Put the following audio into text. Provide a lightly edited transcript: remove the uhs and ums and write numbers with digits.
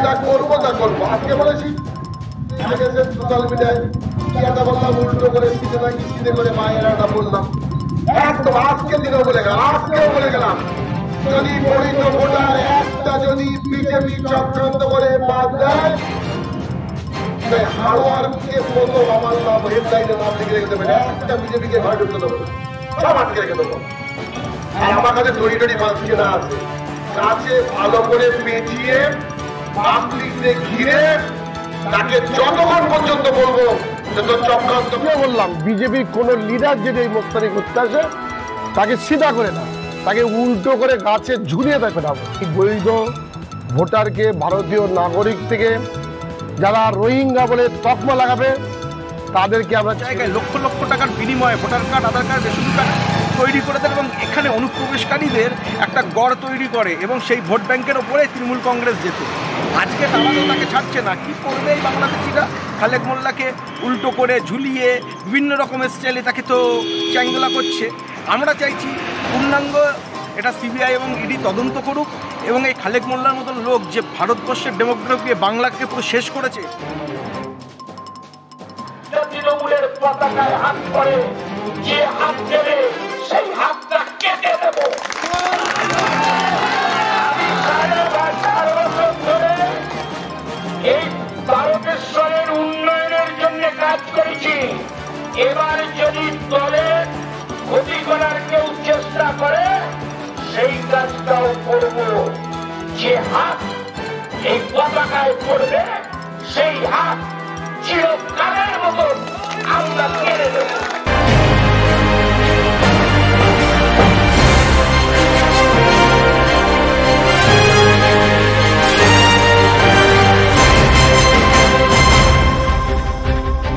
যা করবো তা করবো। আজকে বলেছি সোশ্যাল মিডিয়ায় কি একটা বললাম, উল্টো করে শীতে নাকি শীতে করে মায়ের একটা বললাম, একদম আজকের দিনেও বলে গেলাম, আজকেও বলে গেলাম, যদি বৈধ ভোটার একটা যদি বিজেপি চক্রান্ত করে বাদ দেয়, হাড়োয়ারকে প্রথম আমার নাম হেডলাইনে নাম লিখে রেখে দেবেন, একটা বিজেপিকে ঘরে ঢুকতে দেবো, সব আটকে রেখে দেবো। আর আমার কাছে তৈরি তৈরি মাছ কেনা আছে, কাছে ভালো করে পেঁচিয়ে পাবলিককে ঘিরে তাকে যতক্ষণ পর্যন্ত বলবো যে তোর চক্রান্ত। বললাম বিজেপির কোন লিডার যদি এই মোস্তানি করতে আসে তাকে সিধা করে না, তাকে উল্টো করে গাছে ঝুলিয়ে দেখে না। বৈধ ভোটারকে ভারতীয় নাগরিক থেকে যারা রোহিঙ্গা বলে তকমা লাগাবে তাদেরকে আমরা জায়গায় লক্ষ লক্ষ টাকার বিনিময়ে ভোটার কার্ড, আধার কার্ড, রেশন কার্ড তৈরি করে দেয় এবং এখানে অনুপ্রবেশকারীদের একটা গড় তৈরি করে এবং সেই ভোট ব্যাংকের ওপরে তৃণমূল কংগ্রেস যেত। আজকে তারা তাকে ছাড়ছে না। কি করবে এই বাংলাদেশিরা? খালেক মোল্লাকে উল্টো করে ঝুলিয়ে বিভিন্ন রকমের স্টাইলে তাকে তো চ্যাংদোলা করছে। আমরা চাইছি পূর্ণাঙ্গ এটা সিবিআই এবং ইডি তদন্ত করুক এবং এই খালেক মোল্লার মতন লোক যে ভারতবর্ষের ডেমোগ্রাফি বাংলাকে পুরো শেষ করেছে। তৃণমূলের পতাকায় হাত পড়ে যে হাত দেবে সেই হাতটা কেটে দেব। এই তারকেশ্বরের উন্নয়নের জন্য কাজ করেছি। এবার যদি দলের ক্ষতি করার কেউ চেষ্টা করে সেই কাজটাও করব। যে হাত এই পতাকায় পড়বে সেই হাত চিরকালের মতো